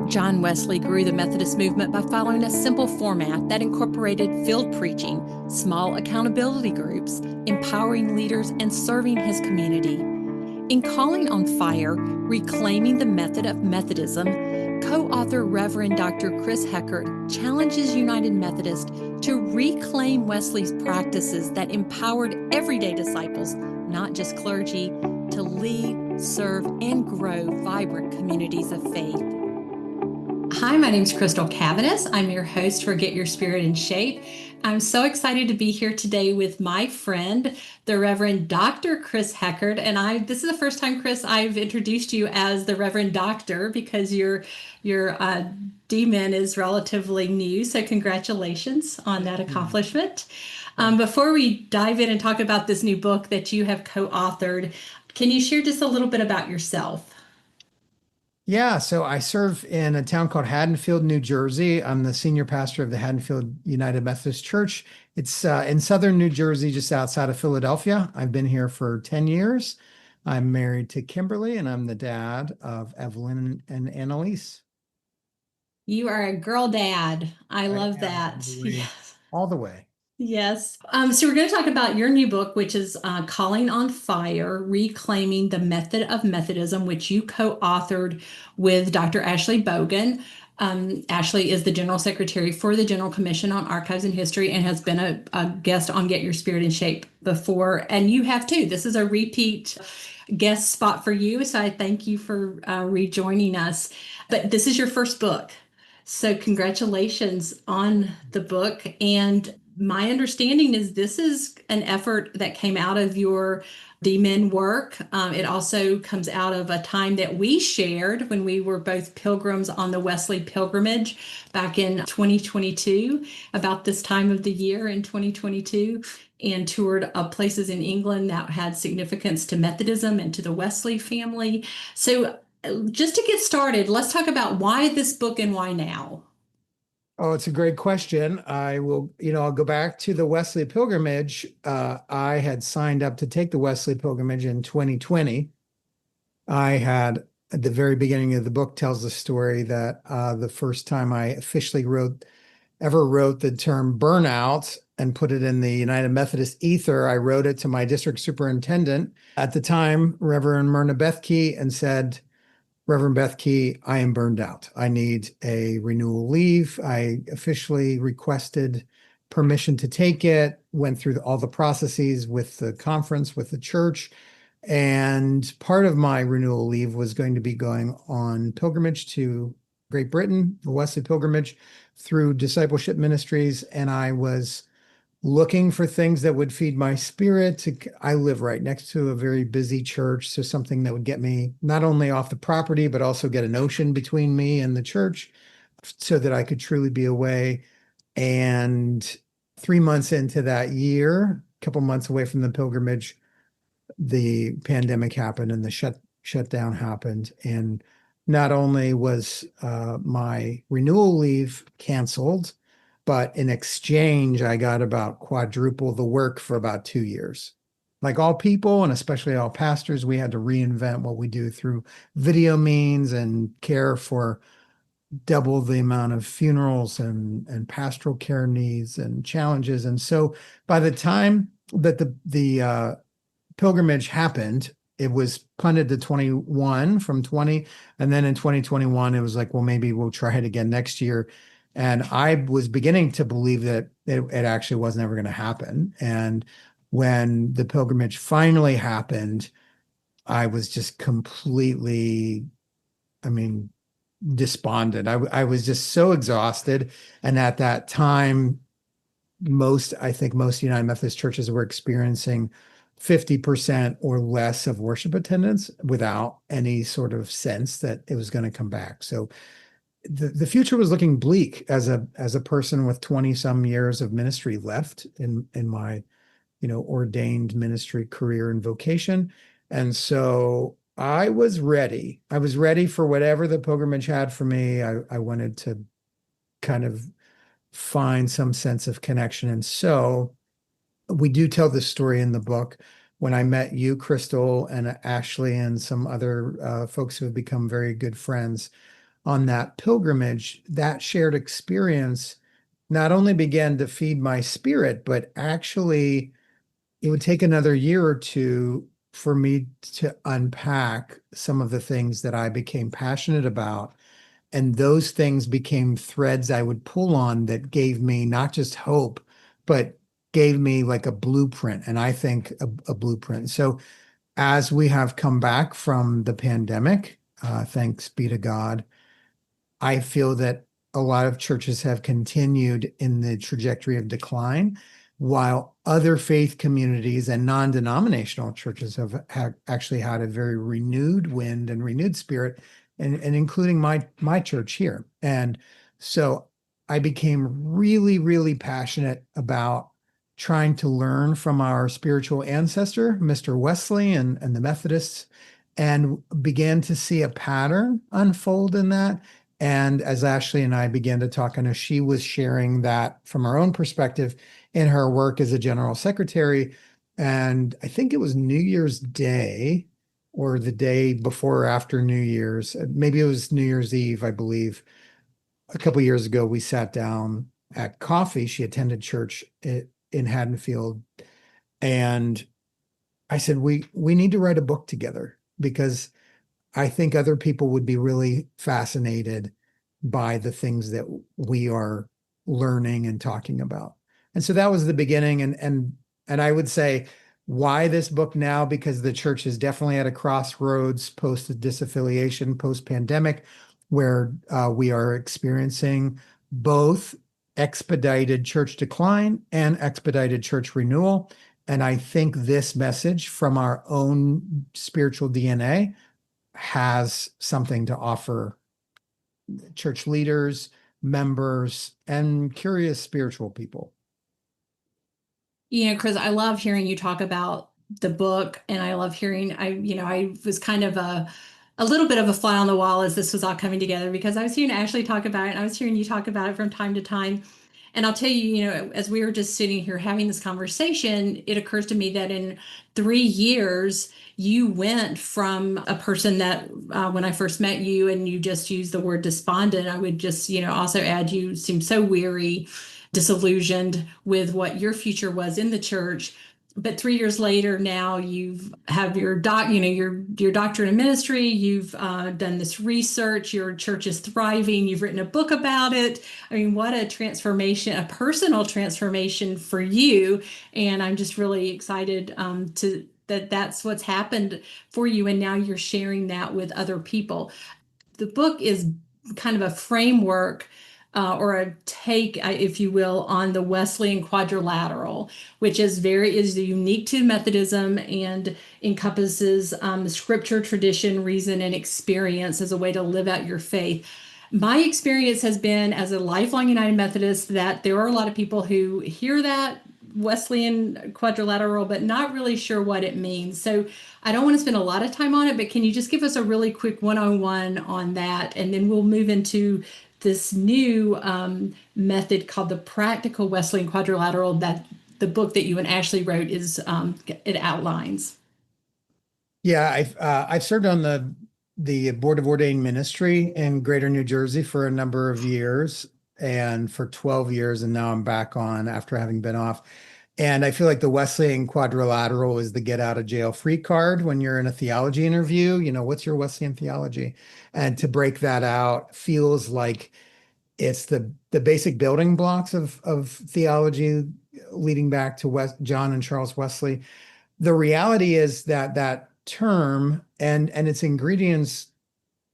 John Wesley grew the Methodist movement by following a simple format that incorporated field preaching, small accountability groups, empowering leaders, and serving his community. In Calling on Fire, Reclaiming the Method of Methodism, co-author Reverend Dr. Chris Heckert challenges United Methodists to reclaim Wesley's practices that empowered everyday disciples, not just clergy, to lead, serve, and grow vibrant communities of faith. Hi, my name is Crystal Cavanis. I'm your host for Get Your Spirit in Shape. I'm so excited to be here today with my friend, the Reverend Dr. Chris Heckert. And this is the first time, Chris, I've introduced you as the Reverend Doctor because your DMin is relatively new. So congratulations on that accomplishment. Before we dive in and talk about this new book that you have co-authored, can you share just a little bit about yourself? Yeah, so I serve in a town called Haddonfield, New Jersey. I'm the senior pastor of the Haddonfield United Methodist Church. It's in southern New Jersey, just outside of Philadelphia. I've been here for 10 years. I'm married to Kimberly, and I'm the dad of Evelyn and Annalise. You are a girl dad. I I love am that. all the way. Yes. So we're going to talk about your new book, which is Calling on Fire, Reclaiming the Method of Methodism, which you co-authored with Dr. Ashley Bogan. Ashley is the General Secretary for the General Commission on Archives and History and has been a guest on Get Your Spirit in Shape before. And you have too. This is a repeat guest spot for you. So I thank you for rejoining us. But this is your first book. So congratulations on the book. And my understanding is this is an effort that came out of your DMin work. It also comes out of a time that we shared when we were both pilgrims on the Wesley pilgrimage back in 2022, about this time of the year in 2022, and toured places in England that had significance to Methodism and to the Wesley family. So just to get started, let's talk about why this book and why now. Oh, it's a great question. I'll go back to the Wesley pilgrimage. I had signed up to take the Wesley pilgrimage in 2020. I had, at the very beginning of the book, tells the story that the first time I officially ever wrote the term burnout and put it in the United Methodist ether, I wrote it to my district superintendent at the time, Reverend Myrna Bethke, and said, Reverend Bethke, I am burned out. I need a renewal leave. I officially requested permission to take it, went through all the processes with the conference, with the church. And part of my renewal leave was going to be going on pilgrimage to Great Britain, the Wesley pilgrimage through discipleship ministries. And I was looking for things that would feed my spirit. I live right next to a very busy church, so something that would get me not only off the property, but also get an ocean between me and the church so that I could truly be away. And 3 months into that year, a couple months away from the pilgrimage, the pandemic happened and the shutdown happened. And not only was my renewal leave canceled, but in exchange, I got about quadruple the work for about 2 years. Like all people, and especially all pastors, we had to reinvent what we do through video means and care for double the amount of funerals and pastoral care needs and challenges. And so by the time that the pilgrimage happened, it was punted to 21 from 20. And then in 2021, it was like, well, maybe we'll try it again next year. And I was beginning to believe that it actually wasn't ever going to happen. And when the pilgrimage finally happened, I was just completely, despondent. I was just so exhausted. And at that time, I think most United Methodist churches were experiencing 50% or less of worship attendance without any sort of sense that it was going to come back. So the future was looking bleak as a person with 20 some years of ministry left in my ordained ministry career and vocation. And so I was ready. I was ready for whatever the pilgrimage had for me. I wanted to kind of find some sense of connection. And so we do tell this story in the book. When I met you, Crystal, and Ashley, and some other folks who have become very good friends, on that pilgrimage, that shared experience not only began to feed my spirit, but actually it would take another year or two for me to unpack some of the things that I became passionate about. And those things became threads I would pull on that gave me not just hope, but gave me like a blueprint. And I think a blueprint. So as we have come back from the pandemic, thanks be to God, I feel that a lot of churches have continued in the trajectory of decline, while other faith communities and non-denominational churches have actually had a very renewed wind and renewed spirit, and including my church here. And so I became really, really passionate about trying to learn from our spiritual ancestor, Mr. Wesley and the Methodists, and began to see a pattern unfold in that. And as Ashley and I began to talk, I know she was sharing that from her own perspective in her work as a general secretary. And I think it was New Year's Day or the day before or after New Year's. Maybe it was New Year's Eve, I believe. A couple years ago, we sat down at coffee. She attended church in Haddonfield. And I said, we need to write a book together because I think other people would be really fascinated by the things that we are learning and talking about. And so that was the beginning. And I would say, why this book now? Because the church is definitely at a crossroads post disaffiliation, post pandemic, where we are experiencing both expedited church decline and expedited church renewal. And I think this message from our own spiritual DNA has something to offer church leaders, members, and curious spiritual people. Chris, I love hearing you talk about the book, and I love hearing, I was kind of a little bit of a fly on the wall as this was all coming together because I was hearing Ashley talk about it, and I was hearing you talk about it from time to time. And I'll tell you, as we were just sitting here having this conversation, it occurs to me that in 3 years, you went from a person that when I first met you and you just used the word despondent, I would just, also add you seemed so weary, disillusioned with what your future was in the church. But 3 years later, now you've have your your doctorate in ministry. You've done this research. Your church is thriving. You've written a book about it. I mean, what a transformation, a personal transformation for you. And I'm just really excited that's what's happened for you. And now you're sharing that with other people. The book is kind of a framework or a take, if you will, on the Wesleyan quadrilateral, which is unique to Methodism and encompasses scripture, tradition, reason, and experience as a way to live out your faith. My experience has been as a lifelong United Methodist that there are a lot of people who hear that Wesleyan quadrilateral, but not really sure what it means. So I don't want to spend a lot of time on it, but can you just give us a really quick one-on-one on that? And then we'll move into this new method called the Practical Wesleyan Quadrilateral that the book that you and Ashley wrote it outlines. Yeah, I've served on the Board of Ordained Ministry in Greater New Jersey for a number of years, and for 12 years, and now I'm back on after having been off. And I feel like the Wesleyan quadrilateral is the get out of jail free card when you're in a theology interview. What's your Wesleyan theology? And to break that out feels like it's the basic building blocks of theology leading back to John and Charles Wesley. The reality is that that term and its ingredients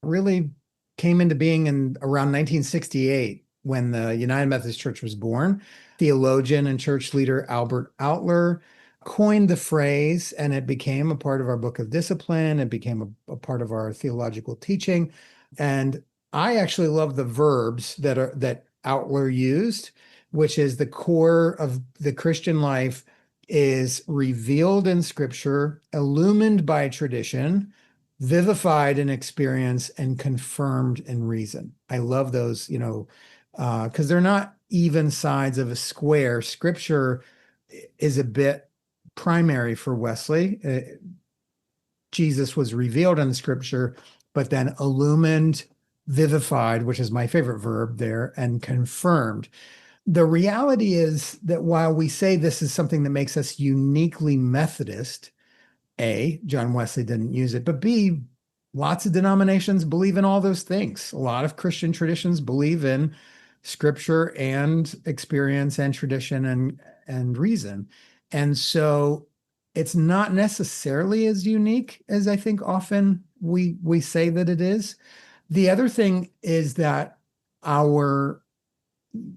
really came into being in around 1968 when the United Methodist Church was born. Theologian and church leader Albert Outler coined the phrase, and it became a part of our book of discipline. It became a part of our theological teaching. And I actually love the verbs that Outler used, which is the core of the Christian life is revealed in scripture, illumined by tradition, vivified in experience, and confirmed in reason. I love those, because they're not even sides of a square. Scripture is a bit primary for Wesley. Jesus was revealed in the scripture, but then illumined vivified, which is my favorite verb there, and confirmed. The reality is that while we say this is something that makes us uniquely Methodist, A, John Wesley didn't use it, but B, lots of denominations believe in all those things. A lot of Christian traditions believe in scripture and experience and tradition and reason. And so it's not necessarily as unique as I think often we say that it is. The other thing is that our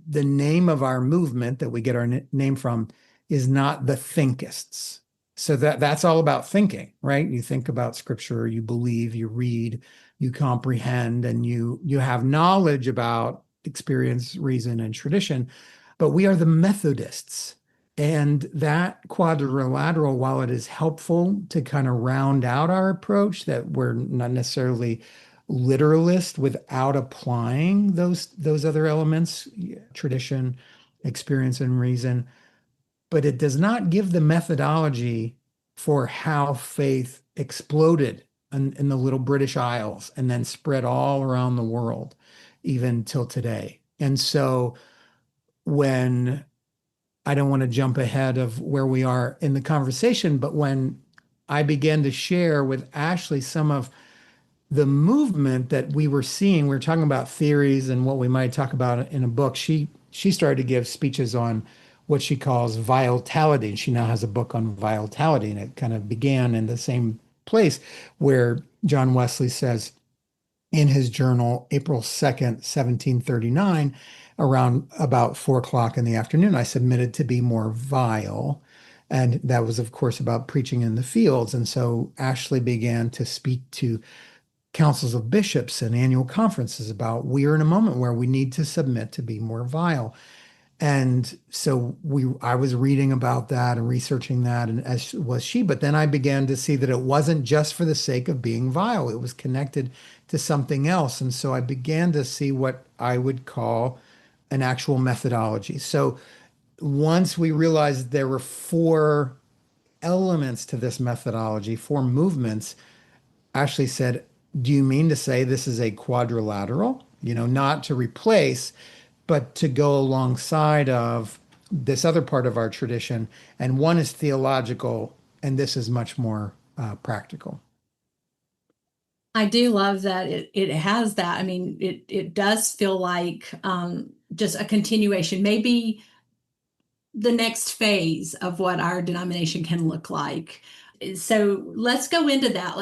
the name of our movement that we get our name from is not the Thinkists. So that's all about thinking, right? You think about scripture, you believe, you read, you comprehend, and you have knowledge about experience, reason, and tradition. But we are the Methodists. And that quadrilateral, while it is helpful to kind of round out our approach, that we're not necessarily literalist without applying those other elements, tradition, experience, and reason, but it does not give the methodology for how faith exploded in the little British Isles and then spread all around the world, even till today. And so when I don't want to jump ahead of where we are in the conversation, but when I began to share with Ashley some of the movement that we were seeing, we were talking about theories and what we might talk about in a book. She started to give speeches on what she calls vitality. And she now has a book on vitality, and it kind of began in the same place where John Wesley says in his journal, April 2nd, 1739, around about 4 o'clock in the afternoon, I submitted to be more vile. And that was, of course, about preaching in the fields. And so Ashley began to speak to councils of bishops and annual conferences about we are in a moment where we need to submit to be more vile. And so I was reading about that and researching that, and as was she, but then I began to see that it wasn't just for the sake of being vile. It was connected to something else. And so I began to see what I would call an actual methodology. So once we realized there were four elements to this methodology, four movements, Ashley said, do you mean to say this is a quadrilateral? Not to replace, but to go alongside of this other part of our tradition. And one is theological, and this is much more practical. I do love that it has that. I mean, it does feel like just a continuation, maybe the next phase of what our denomination can look like. So let's go into that.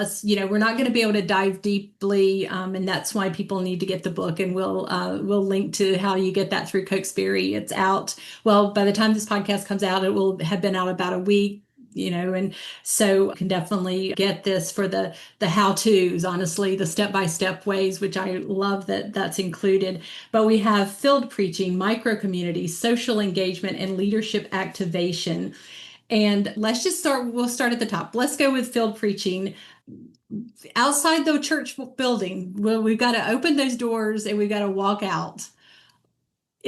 We're not going to be able to dive deeply, and that's why people need to get the book. And we'll link to how you get that through Cokesbury. It's out. Well, by the time this podcast comes out, it will have been out about a week. And so you can definitely get this for the how-tos, honestly, the step-by-step ways, which I love that that's included. But we have field preaching, micro communities, social engagement, and leadership activation. And we'll start at the top. Let's go with field preaching. Outside the church building, well, we've got to open those doors and we've got to walk out.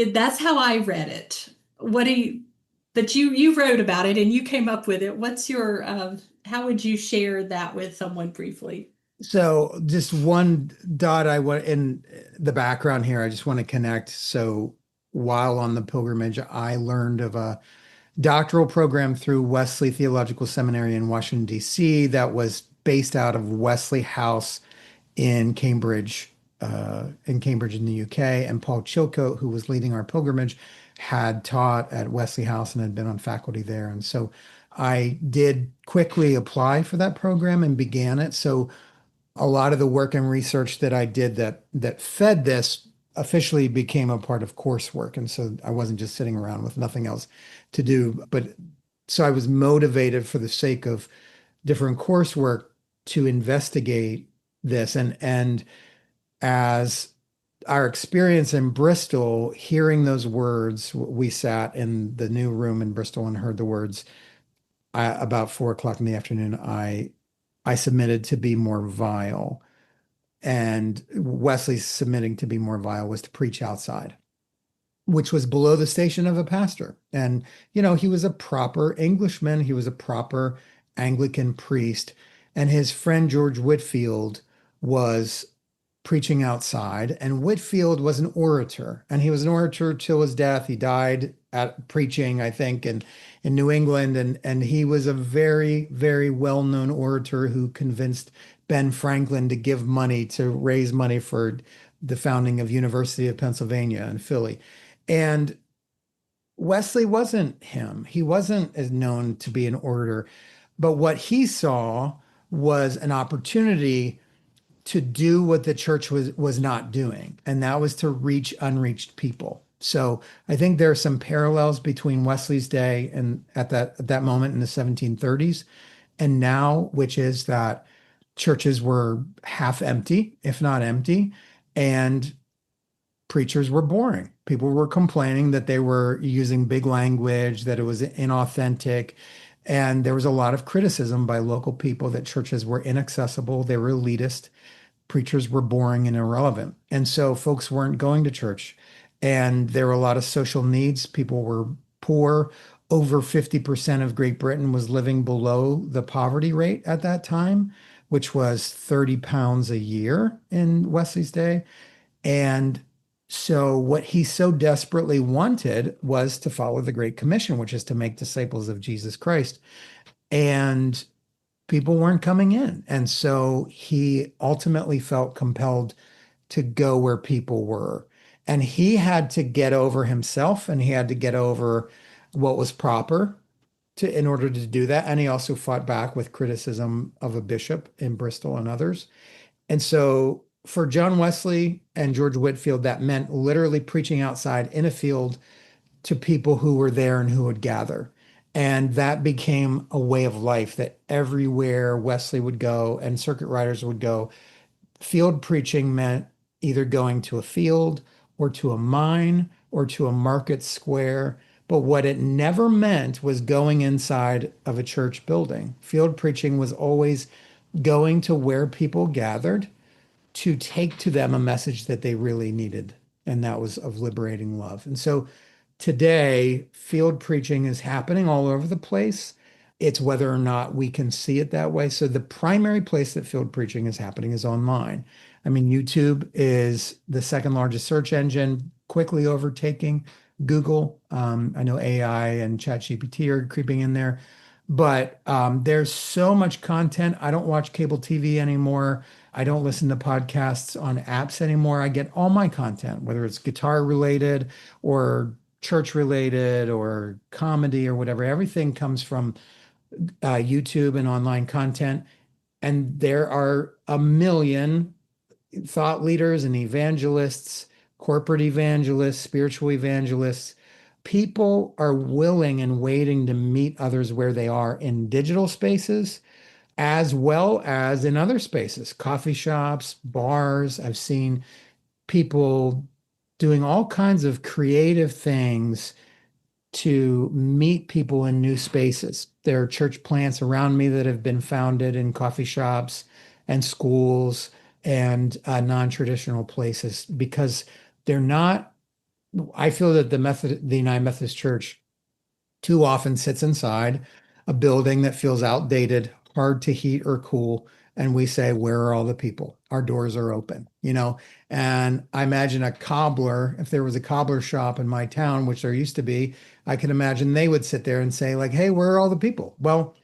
That's how I read it. But you wrote about it and you came up with it. What's your, how would you share that with someone briefly? So just one dot I want in the background here, I just want to connect. So while on the pilgrimage, I learned of a doctoral program through Wesley Theological Seminary in Washington, D.C. that was based out of Wesley House in Cambridge, in the UK. And Paul Chilcote, who was leading our pilgrimage, had taught at Wesley House and had been on faculty there. And so I did quickly apply for that program and began it. So a lot of the work and research that I did that fed this officially became a part of coursework. And so I wasn't just sitting around with nothing else to do. But so I was motivated for the sake of different coursework to investigate this. And as our experience in Bristol, hearing those words, we sat in the new room in Bristol and heard the words. About 4 o'clock in the afternoon, I submitted to be more vile. And Wesley's submitting to be more vile was to preach outside, which was below the station of a pastor. And, he was a proper Englishman. He was a proper Anglican priest. And his friend George Whitefield was preaching outside. And Whitefield was an orator, and he was an orator till his death. He died at preaching, I think, in New England. And he was a very, very well-known orator who convinced Ben Franklin to give money to raise money for the founding of University of Pennsylvania in Philly. And Wesley wasn't him. He wasn't as known to be an orator, but what he saw was an opportunity to do what the church was not doing, and that was to reach unreached people. So I think there are some parallels between Wesley's day and at that moment in the 1730s and now, which is that churches were half empty, if not empty, and preachers were boring. People were complaining that they were using big language, that it was inauthentic. And there was a lot of criticism by local people that churches were inaccessible, they were elitist, preachers were boring and irrelevant. And so folks weren't going to church. And there were a lot of social needs. People were poor. Over 50% of Great Britain was living below the poverty rate at that time, which was 30 pounds a year in Wesley's day. And so, what he so desperately wanted was to follow the Great Commission, which is to make disciples of Jesus Christ. And people weren't coming in. And so, he ultimately felt compelled to go where people were. And he had to get over himself, and he had to get over what was proper in order to do that. And he also fought back with criticism of a bishop in Bristol and others. And so, for John Wesley and George Whitefield, that meant literally preaching outside in a field to people who were there and who would gather. And that became a way of life, that everywhere Wesley would go and circuit riders would go, field preaching meant either going to a field or to a mine or to a market square. But what it never meant was going inside of a church building. Field preaching was always going to where people gathered to take to them a message that they really needed, and that was of liberating love. And so today, field preaching is happening all over the place. It's whether or not we can see it that way. So the primary place that field preaching is happening is online. I mean, YouTube is the second largest search engine, quickly overtaking Google. I know AI and ChatGPT are creeping in there, but there's so much content. I don't watch cable TV anymore. I don't listen to podcasts on apps anymore. I get all my content, whether it's guitar related or church related or comedy or whatever. Everything comes from YouTube and online content. And there are a million thought leaders and evangelists, corporate evangelists, spiritual evangelists. People are willing and waiting to meet others where they are in digital spaces as well as in other spaces, coffee shops, bars. I've seen people doing all kinds of creative things to meet people in new spaces. There are church plants around me that have been founded in coffee shops and schools and non-traditional places because they're not. I feel that the United Methodist Church too often sits inside a building that feels outdated, hard to heat or cool. And we say, where are all the people? Our doors are open, you know? And I imagine a cobbler, if there was a cobbler shop in my town, which there used to be, I can imagine they would sit there and say, like, hey, where are all the people? Well,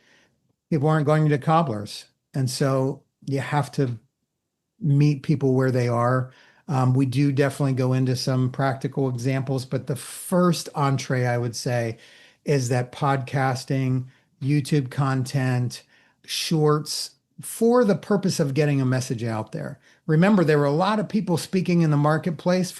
people aren't going to cobblers. And so you have to meet people where they are. We do definitely go into some practical examples, but the first entree, I would say, is that podcasting, YouTube content, shorts for the purpose of getting a message out there. Remember, there were a lot of people speaking in the marketplace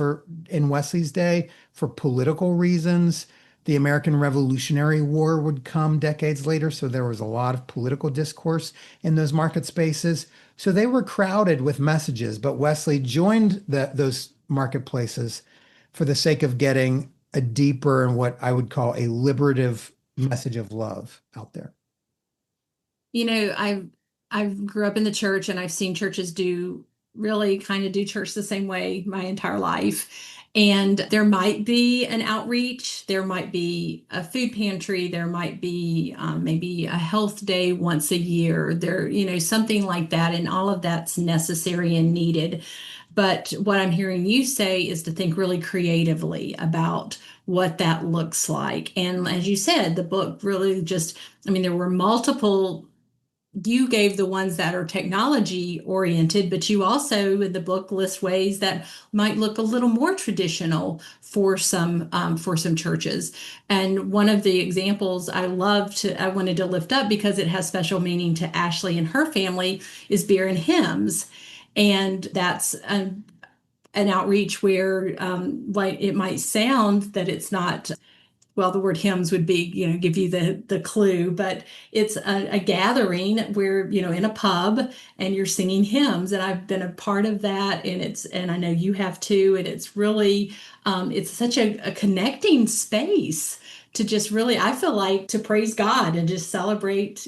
in Wesley's day for political reasons. The American Revolutionary War would come decades later, so there was a lot of political discourse in those market spaces. So they were crowded with messages, but Wesley joined those marketplaces for the sake of getting a deeper and what I would call a liberative message of love out there. You know, I've grew up in the church and I've seen churches do church the same way my entire life. And there might be an outreach, there might be a food pantry, there might be maybe a health day once a year, something like that. And all of that's necessary and needed. But what I'm hearing you say is to think really creatively about what that looks like. And as you said, the book really just, I mean, there were multiple, you gave the ones that are technology oriented, but you also in the book list ways that might look a little more traditional for some churches. And one of the examples I wanted to lift up because it has special meaning to Ashley and her family is beer and hymns. And that's an outreach where, like it might sound that it's not, well, the word hymns would be, give you the clue, but it's a gathering where, in a pub and you're singing hymns. And I've been a part of that, and I know you have too. And it's really, it's such a connecting space to just really, I feel like, to praise God and just celebrate,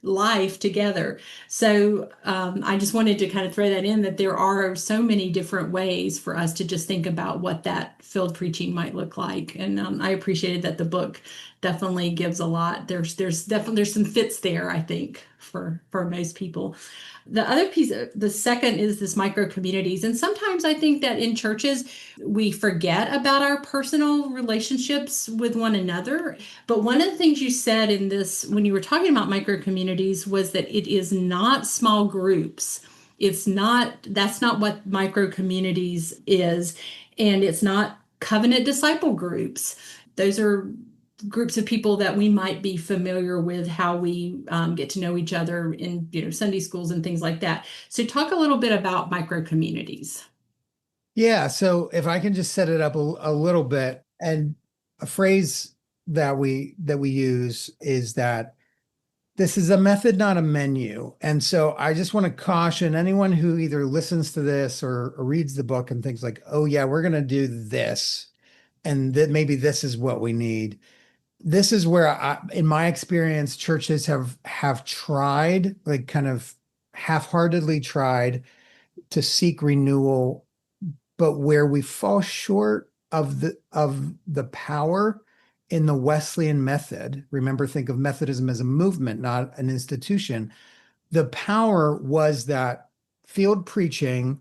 life together. So I just wanted to kind of throw that in, that there are so many different ways for us to just think about what that field preaching might look like. And I appreciated that the book definitely gives a lot. There's some fits there, I think, for most people. The other piece, the second is this micro communities. And sometimes I think that in churches, we forget about our personal relationships with one another. But one of the things you said in this, when you were talking about micro communities, was that it is not small groups. That's not what micro communities is. And it's not covenant disciple groups. Those are groups of people that we might be familiar with, how we get to know each other in Sunday schools and things like that. So talk a little bit about micro communities. Yeah, so if I can just set it up a little bit, and a phrase that we use is that this is a method, not a menu. And so I just want to caution anyone who either listens to this or reads the book and thinks like, oh yeah, we're going to do this, and that maybe this is what we need. This is where in my experience, churches have tried, like kind of half-heartedly tried to seek renewal, but where we fall short of the power in the Wesleyan method. Remember, think of Methodism as a movement, not an institution. The power was that field preaching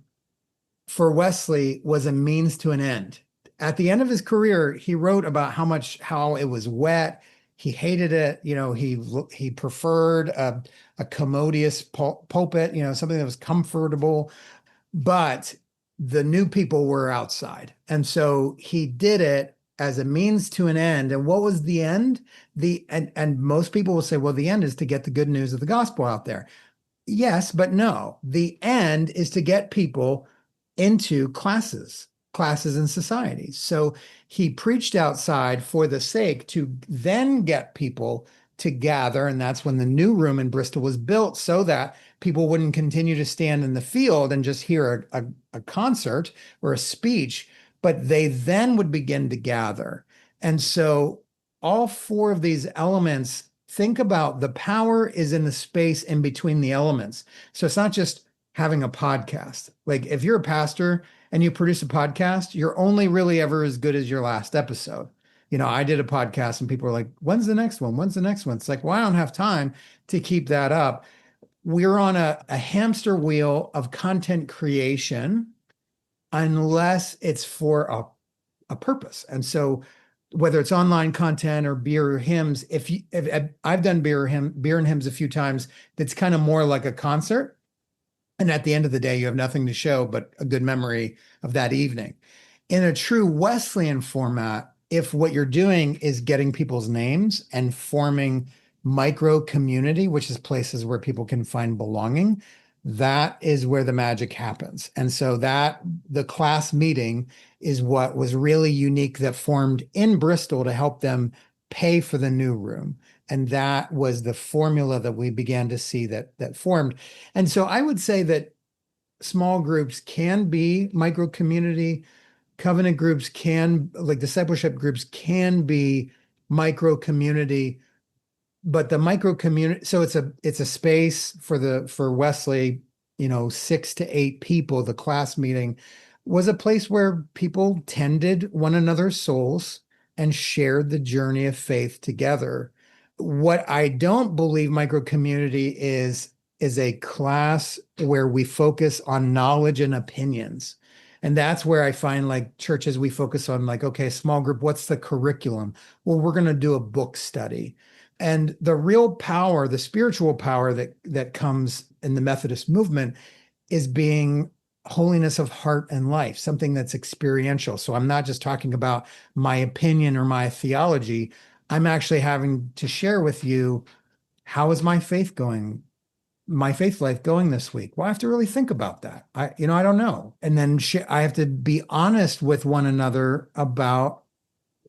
for Wesley was a means to an end. At the end of his career, he wrote about how it was wet. He hated it. He preferred a commodious pulpit, something that was comfortable, but the new people were outside. And so he did it as a means to an end. And what was the end? And most people will say, well, the end is to get the good news of the gospel out there. Yes, but no. The end is to get people into classes and societies. So he preached outside for the sake to then get people to gather. And that's when the new room in Bristol was built, so that people wouldn't continue to stand in the field and just hear a concert or a speech, but they then would begin to gather. And so all four of these elements, think about the power is in the space in between the elements. So it's not just having a podcast. Like if you're a pastor and you produce a podcast, you're only really ever as good as your last episode. I did a podcast and people were like, when's the next one? When's the next one? It's like, well, I don't have time to keep that up. We're on a hamster wheel of content creation unless it's for a purpose. And so whether it's online content or beer or hymns, if I've done beer and hymns a few times, that's kind of more like a concert. And at the end of the day, you have nothing to show but a good memory of that evening. In a true Wesleyan format, if what you're doing is getting people's names and forming micro community, which is places where people can find belonging, that is where the magic happens. And so that the class meeting is what was really unique, that formed in Bristol to help them pay for the new room. And that was the formula that we began to see that formed. And so I would say that small groups can be micro community, covenant groups can, like discipleship groups can be micro community, but the micro community, so it's a space for Wesley, 6 to 8 people. The class meeting was a place where people tended one another's souls and shared the journey of faith together. What I don't believe micro community is is a class where we focus on knowledge and opinions. And that's where I find like churches, we focus on like, okay, small group, what's the curriculum? Well, we're going to do a book study. And the real power, the spiritual power that comes in the Methodist movement is being holiness of heart and life, something that's experiential. So I'm not just talking about my opinion or my theology. I'm actually having to share with you, how is my faith going? My faith life going this week? Well, I have to really think about that. I don't know. And then I have to be honest with one another about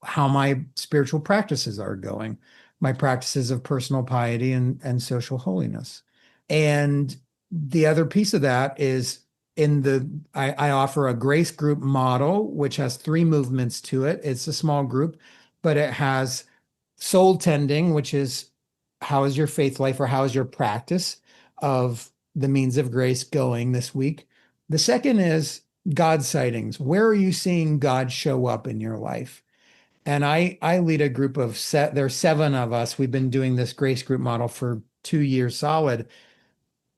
how my spiritual practices are going, my practices of personal piety and social holiness. And the other piece of that is I offer a grace group model, which has three movements to it. It's a small group, but it has soul tending, which is how is your faith life or how is your practice of the means of grace going this week? The second is God sightings. Where are you seeing God show up in your life? And I lead a group of there's seven of us. We've been doing this grace group model for 2 years solid.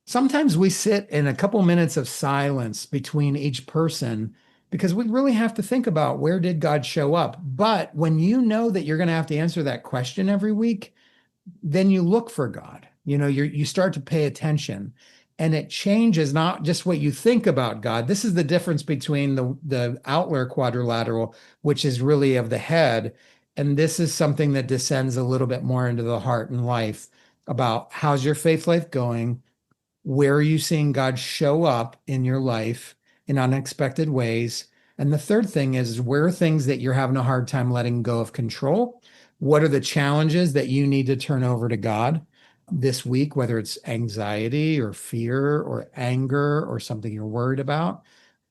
Sometimes we sit in a couple minutes of silence between each person because we really have to think about, where did God show up? But when you know that you're going to have to answer that question every week, then you look for God. You start to pay attention, and it changes not just what you think about God. This is the difference between the outler quadrilateral, which is really of the head, and this is something that descends a little bit more into the heart and life, about how's your faith life going? Where are you seeing God show up in your life in unexpected ways? And the third thing is, where are things that you're having a hard time letting go of control? What are the challenges that you need to turn over to God this week, whether it's anxiety or fear or anger or something you're worried about?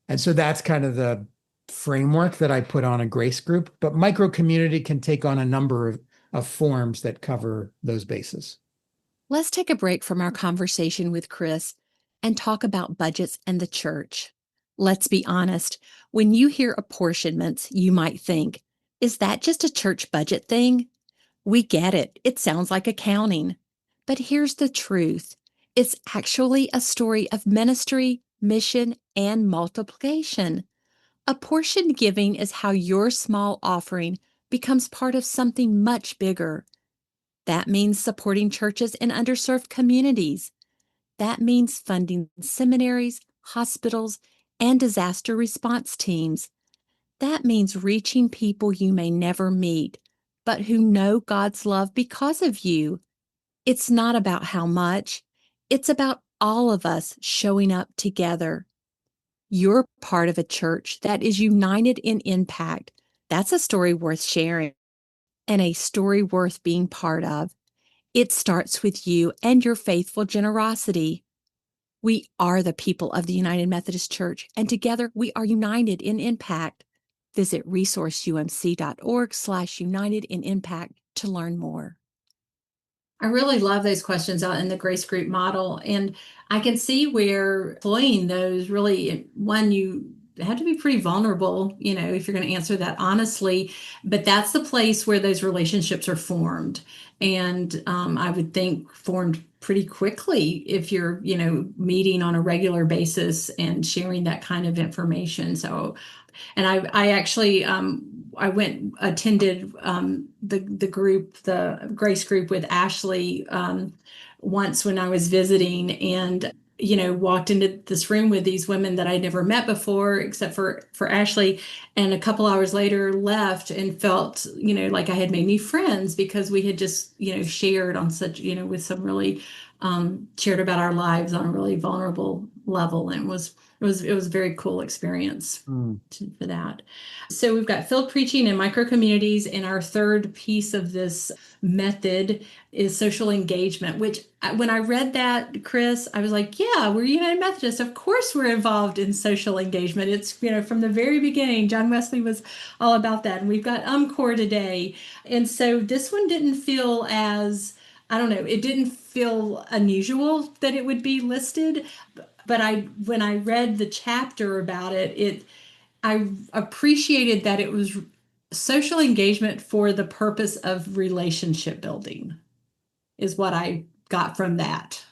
And so that's kind of the framework that I put on a grace group. But micro community can take on a number of forms that cover those bases. Let's take a break from our conversation with Chris and talk about budgets and the church. Let's be honest, when you hear apportionments, you might think, is that just a church budget thing? We get it. It sounds like accounting. But here's the truth. It's actually a story of ministry, mission, and multiplication. Apportioned giving is how your small offering becomes part of something much bigger. That means supporting churches in underserved communities. That means funding seminaries, hospitals, and disaster response teams. That means reaching people you may never meet, but who know God's love because of you. It's not about how much, it's about all of us showing up together. You're part of a church that is united in impact. That's a story worth sharing and a story worth being part of. It starts with you and your faithful generosity. We are the people of the United Methodist Church, and together we are united in impact. Visit resourceumc.org/united in impact to learn more. I really love those questions out in the Grace Group model. And I can see where employing those really, one, you have to be pretty vulnerable, if you're going to answer that honestly. But that's the place where those relationships are formed. And I would think formed pretty quickly if you're, meeting on a regular basis and sharing that kind of information. So and I actually I went attended the Grace group with Ashley once when I was visiting, and walked into this room with these women that I never met before except for Ashley, and a couple hours later left and felt like I had made new friends because we had just shared on such with some really shared about our lives on a really vulnerable level, and it was a very cool experience for that. So we've got field preaching and micro communities, and our third piece of this method is social engagement, which when I read that, Chris, I was like, yeah, we're United Methodist. Of course we're involved in social engagement. It's, from the very beginning, John Wesley was all about that. And we've got UMCOR today. And so this one didn't feel as, I don't know, it didn't feel unusual that it would be listed. But when I read the chapter about it, I appreciated that it was social engagement for the purpose of relationship building is what I got from that.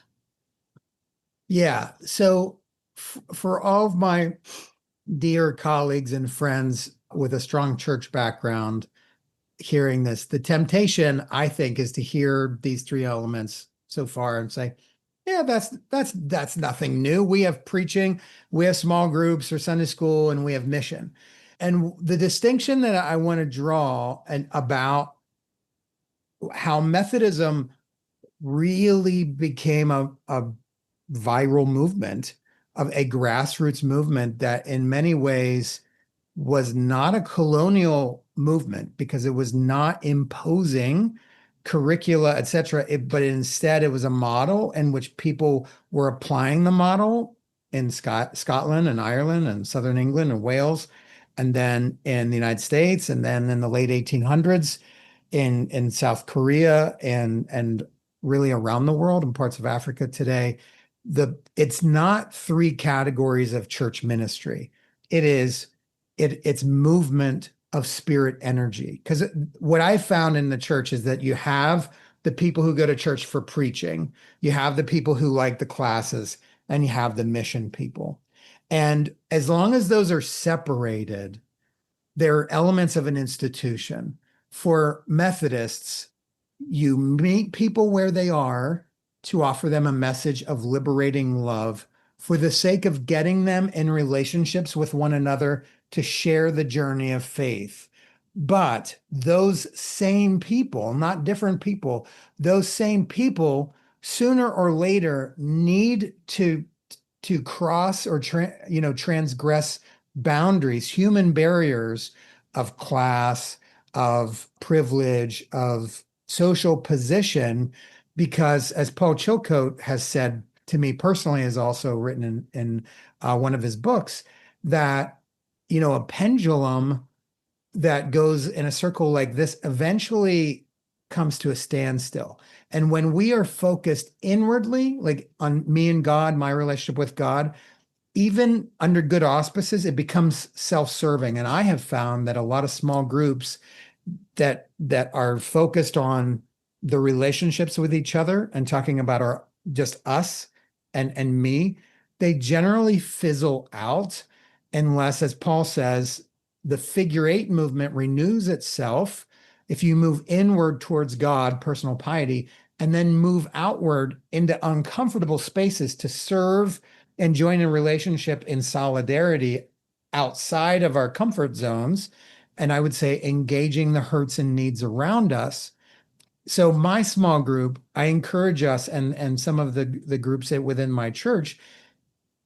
Yeah. So for all of my dear colleagues and friends with a strong church background, hearing this, the temptation, I think, is to hear these three elements so far and say, yeah, that's nothing new. We have preaching, we have small groups or Sunday school, and we have mission. And the distinction that I want to draw and about how Methodism really became a viral movement of a grassroots movement that in many ways was not a colonial movement because it was not imposing curricula, etc. But instead it was a model in which people were applying the model in Scotland and Ireland and Southern England and Wales, and then in the United States, and then in the late 1800s in South Korea and really around the world and parts of Africa today. It's not three categories of church ministry. It is it's movement of spirit energy. Because what I found in the church is that you have the people who go to church for preaching, you have the people who like the classes, and you have the mission people. And as long as those are separated, they're elements of an institution. For Methodists, you meet people where they are to offer them a message of liberating love for the sake of getting them in relationships with one another to share the journey of faith. But those same people, not different people, those same people sooner or later need to cross or transgress boundaries, human barriers of class, of privilege, of social position, because as Paul Chilcote has said to me personally, has also written in one of his books, that a pendulum that goes in a circle like this eventually comes to a standstill. And when we are focused inwardly, like on me and God, my relationship with God, even under good auspices, it becomes self-serving. And I have found that a lot of small groups that are focused on the relationships with each other and talking about our just us and me, they generally fizzle out unless, as Paul says, the figure eight movement renews itself. If you move inward towards God, personal piety, and then move outward into uncomfortable spaces to serve and join in relationship in solidarity outside of our comfort zones, and I would say engaging the hurts and needs around us. So my small group, I encourage us and some of the groups within my church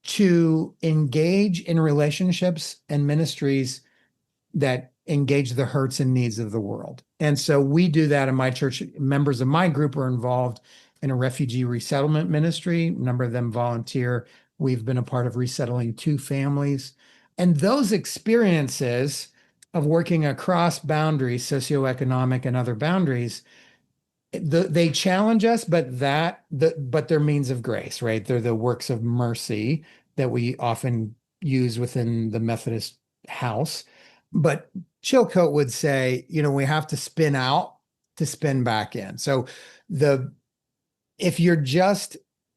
to engage in relationships and ministries that engage the hurts and needs of the world. And so we do that in my church. Members of my group are involved in a refugee resettlement ministry. A number of them volunteer. We've been a part of resettling two families. And those experiences of working across boundaries, socioeconomic and other boundaries, they challenge us, but they're means of grace, right? They're the works of mercy that we often use within the Methodist house. But Chilcote would say, we have to spin out to spin back in. So the if you're just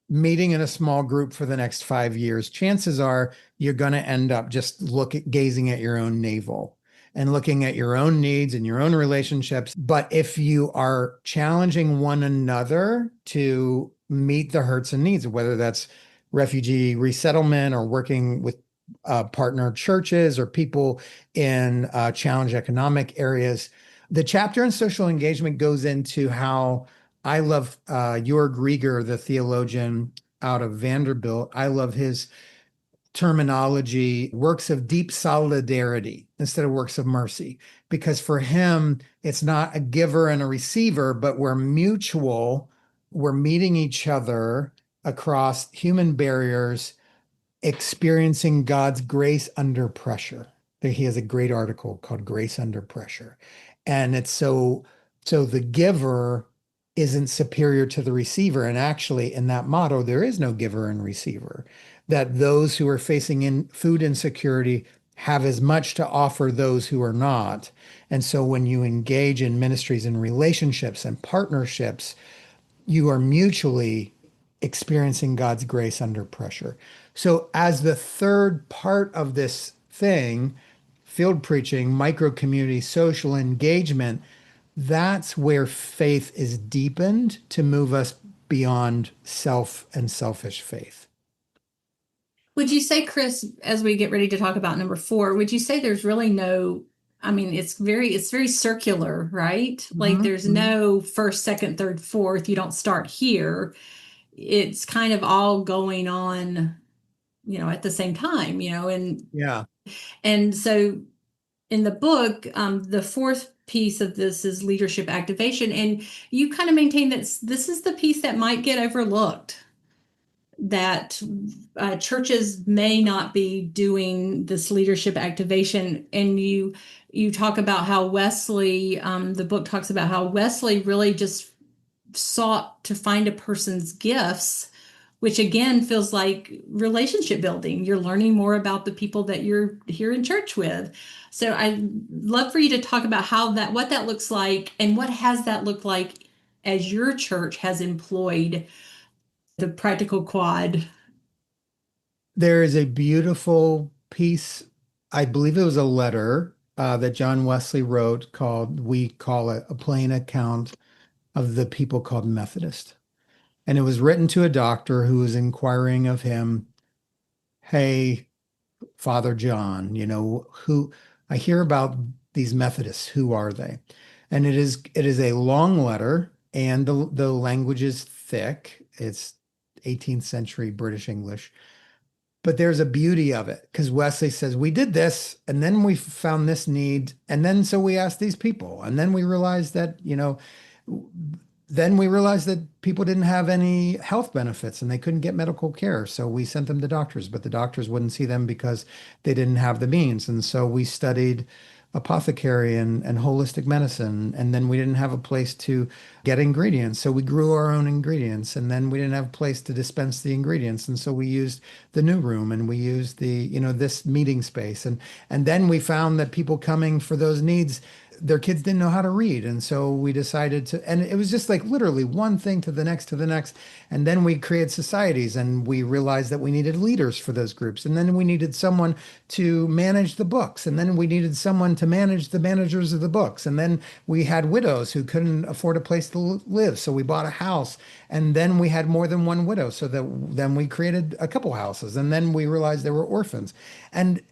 meeting in a small group for the next 5 years, chances are you're going to end up just gazing at your own navel and looking at your own needs and your own relationships. But if you are challenging one another to meet the hurts and needs, whether that's refugee resettlement or working with partner churches or people in challenged economic areas, the chapter in social engagement goes into how I love Jörg Rieger, the theologian out of Vanderbilt. I love his terminology, works of deep solidarity instead of works of mercy, because for him, it's not a giver and a receiver, but we're mutual. We're meeting each other across human barriers, experiencing God's grace under pressure. He has a great article called Grace Under Pressure. And it's so the giver isn't superior to the receiver. And actually, in that motto, there is no giver and receiver, that those who are facing in food insecurity have as much to offer those who are not. And so when you engage in ministries and relationships and partnerships, you are mutually experiencing God's grace under pressure. So, as the third part of this thing, field preaching, micro community, social engagement, that's where faith is deepened to move us beyond self and selfish faith. Would you say, Chris, as we get ready to talk about number four, would you say there's really no, I mean, it's very circular, right? Like there's Mhm. no first, second, third, fourth. You don't start here. It's kind of all going on, at the same time, Yeah. and so in the book, the fourth piece of this is leadership activation, and you kind of maintain that this is the piece that might get overlooked, that churches may not be doing this leadership activation. And you talk about how Wesley, the book talks about how Wesley really just sought to find a person's gifts, which again feels like relationship building. You're learning more about the people that you're here in church with. So I'd love for you to talk about what that looks like, and what has that looked like as your church has employed the practical quad. There is a beautiful piece, I believe it was a letter that John Wesley wrote called, we call it a plain account of the people called Methodist. And it was written to a doctor who was inquiring of him, hey, Father John, who I hear about these Methodists, who are they? And it is a long letter, and the language is thick. It's 18th century British English. But there's a beauty of it because Wesley says, we did this, and then we found this need. And then so we asked these people. And then we realized that, then we realized that people didn't have any health benefits and they couldn't get medical care. So we sent them to doctors, but the doctors wouldn't see them because they didn't have the means. And so we studied apothecary and holistic medicine. And then we didn't have a place to get ingredients. So we grew our own ingredients. And then we didn't have a place to dispense the ingredients. And so we used the new room and we used this meeting space. And then we found that people coming for those needs, their kids didn't know how to read. And so we decided to, and it was just like literally one thing to the next to the next. And then we created societies and we realized that we needed leaders for those groups. And then we needed someone to manage the books. And then we needed someone to manage the managers of the books. And then we had widows who couldn't afford a place to live. So we bought a house. And then we had more than one widow. So that then we created a couple houses. And then we realized there were orphans. And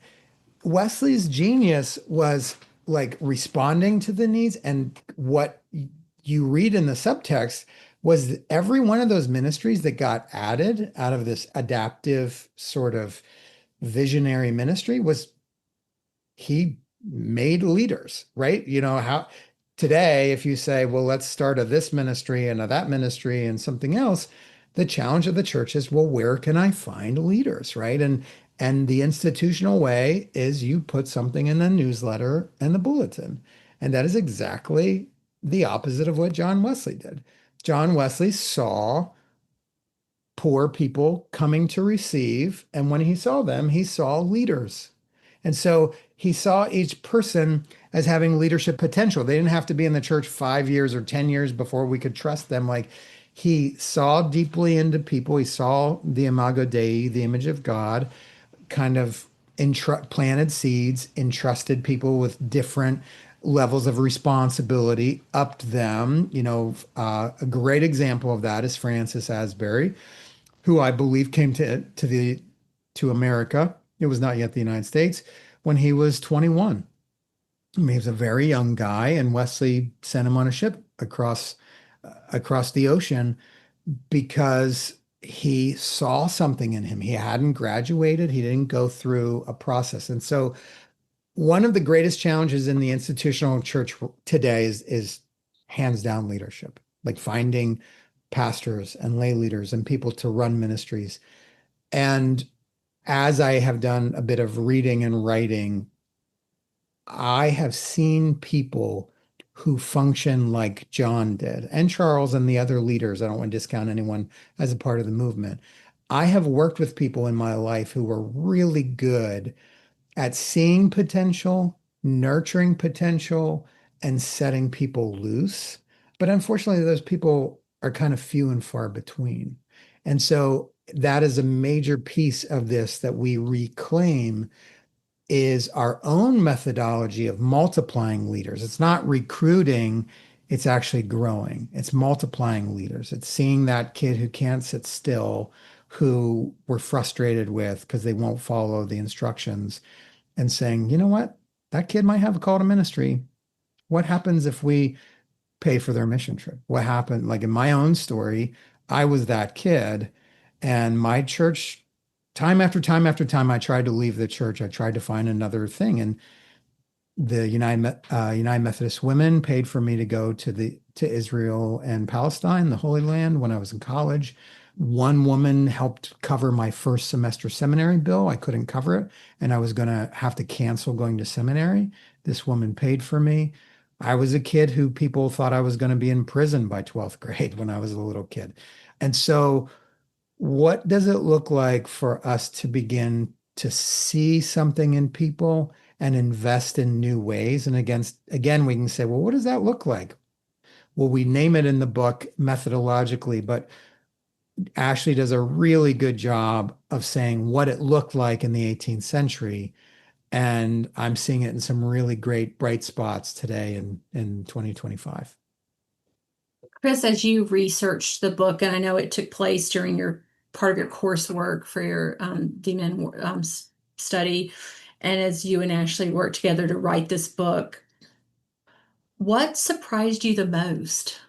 Wesley's genius was like responding to the needs. And what you read in the subtext was every one of those ministries that got added out of this adaptive sort of visionary ministry was he made leaders, right? How today, if you say, well, let's start a this ministry and a that ministry and something else, the challenge of the church is, well, where can I find leaders, right? And the institutional way is you put something in the newsletter and the bulletin. And that is exactly the opposite of what John Wesley did. John Wesley saw poor people coming to receive, and when he saw them, he saw leaders. And so he saw each person as having leadership potential. They didn't have to be in the church 5 years or 10 years before we could trust them. Like he saw deeply into people. He saw the imago Dei, the image of God, kind of planted seeds, entrusted people with different levels of responsibility, upped them. A great example of that is Francis Asbury, who I believe came to America. It was not yet the United States when he was 21. I mean, he was a very young guy, and Wesley sent him on a ship across the ocean because he saw something in him. He hadn't graduated. He didn't go through a process. And so one of the greatest challenges in the institutional church today is hands down leadership, like finding pastors and lay leaders and people to run ministries. And as I have done a bit of reading and writing, I have seen people who function like John did, and Charles and the other leaders. I don't want to discount anyone as a part of the movement. I have worked with people in my life who were really good at seeing potential, nurturing potential, and setting people loose. But unfortunately, those people are kind of few and far between. And so that is a major piece of this that we reclaim is our own methodology of multiplying leaders. It's not recruiting, it's actually growing. It's multiplying leaders. It's seeing that kid who can't sit still, who we're frustrated with because they won't follow the instructions, and saying, you know what? That kid might have a call to ministry. What happens if we pay for their mission trip? What happened? Like in my own story, I was that kid, and my church, time after time after time, I tried to leave the church. I tried to find another thing. And the United Methodist women paid for me to go to Israel and Palestine, the Holy Land, when I was in college. One woman helped cover my first semester seminary bill. I couldn't cover it, and I was going to have to cancel going to seminary. This woman paid for me. I was a kid who people thought I was going to be in prison by 12th grade when I was a little kid. And so, what does it look like for us to begin to see something in people and invest in new ways? And again, we can say, well, what does that look like? Well, we name it in the book methodologically, but Ashley does a really good job of saying what it looked like in the 18th century. And I'm seeing it in some really great bright spots today in 2025. Chris, as you researched the book, and I know it took place during your part of your coursework for your demon study, and as you and Ashley worked together to write this book, what surprised you the most?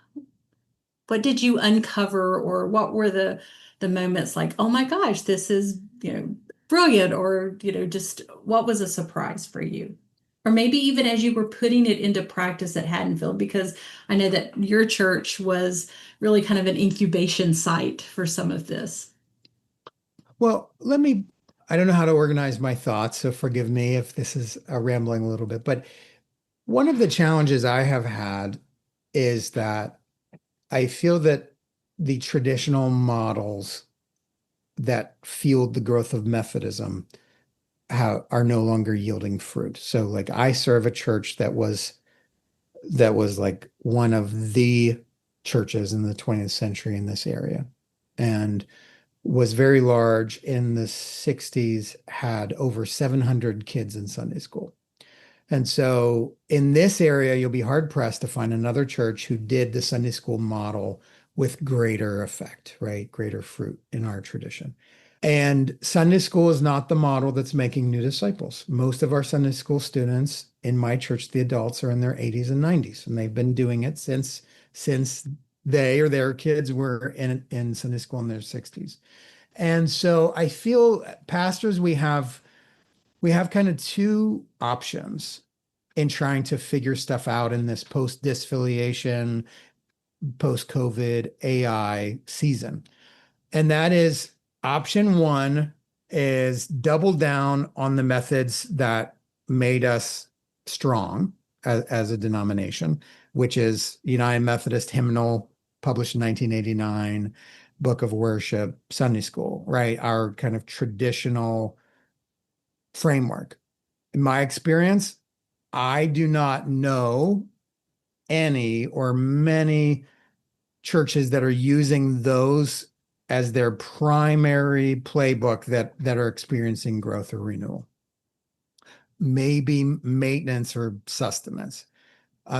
What did you uncover, or what were the moments like, oh my gosh, this is, brilliant, or, just what was a surprise for you? Or maybe even as you were putting it into practice at Haddonfield, because I know that your church was really kind of an incubation site for some of this. Well, I don't know how to organize my thoughts, so forgive me if this is rambling a little bit, but one of the challenges I have had is that I feel that the traditional models that fueled the growth of Methodism are no longer yielding fruit. So like I serve a church that was like one of the churches in the 20th century in this area and was very large in the 60s, had over 700 kids in Sunday school. And so in this area, you'll be hard pressed to find another church who did the Sunday school model with greater effect, right? Greater fruit in our tradition. And Sunday school is not the model that's making new disciples. Most of our Sunday school students in my church, the adults, are in their 80s and 90s, and they've been doing it since they or their kids were in Sunday school in their 60s. And so I feel pastors, we have kind of two options in trying to figure stuff out in this post disfiliation, post COVID AI season. And that is option one is double down on the methods that made us strong as a denomination, which is United Methodist hymnal published in 1989, Book of Worship, Sunday School, right? Our kind of traditional framework. In my experience, I do not know any or many churches that are using those as their primary playbook that are experiencing growth or renewal. Maybe maintenance or sustenance,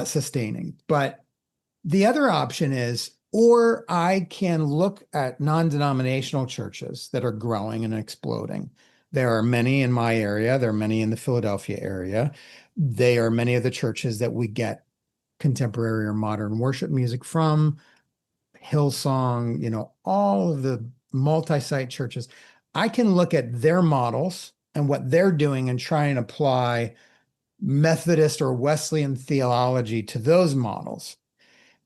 sustaining. But the other option is, or I can look at non-denominational churches that are growing and exploding. There are many in my area. There are many in the Philadelphia area. They are many of the churches that we get contemporary or modern worship music from. Hillsong, all of the multi-site churches. I can look at their models and what they're doing and try and apply Methodist or Wesleyan theology to those models.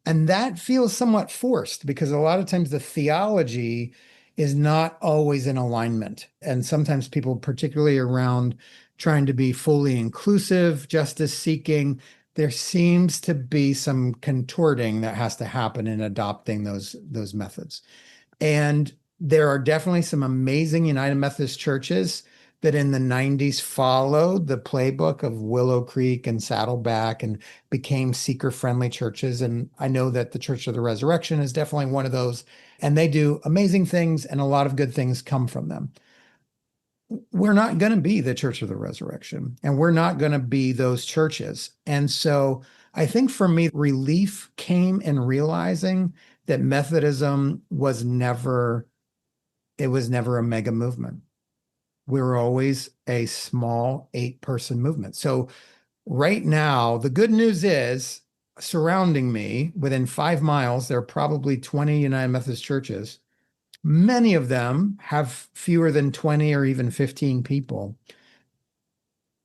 And that feels somewhat forced because a lot of times the theology is not always in alignment. And sometimes people, particularly around trying to be fully inclusive, justice seeking, there seems to be some contorting that has to happen in adopting those methods. And there are definitely some amazing United Methodist churches that in the 90s followed the playbook of Willow Creek and Saddleback and became seeker-friendly churches. And I know that the Church of the Resurrection is definitely one of those, and they do amazing things, and a lot of good things come from them. We're not going to be the Church of the Resurrection, and we're not going to be those churches. And so I think for me, relief came in realizing that Methodism was never, it was never a mega movement. We were always a small 8-person movement. So right now, the good news is surrounding me within 5 miles, there are probably 20 United Methodist churches. Many of them have fewer than 20 or even 15 people.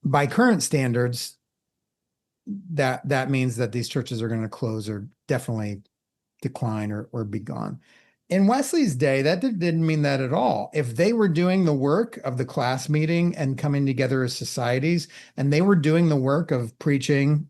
By current standards, that means that these churches are going to close or definitely decline or be gone. In Wesley's day, that didn't mean that at all. If they were doing the work of the class meeting and coming together as societies, and they were doing the work of preaching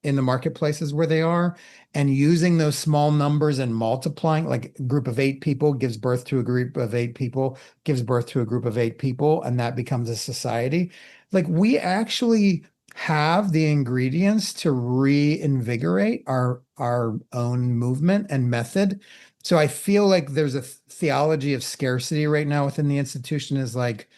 in the marketplaces where they are and using those small numbers and multiplying, like a group of 8 people gives birth to a group of 8 people, gives birth to a group of 8 people, and that becomes a society. Like we actually have the ingredients to reinvigorate our own movement and method. So I feel like there's a theology of scarcity right now within the institution, is like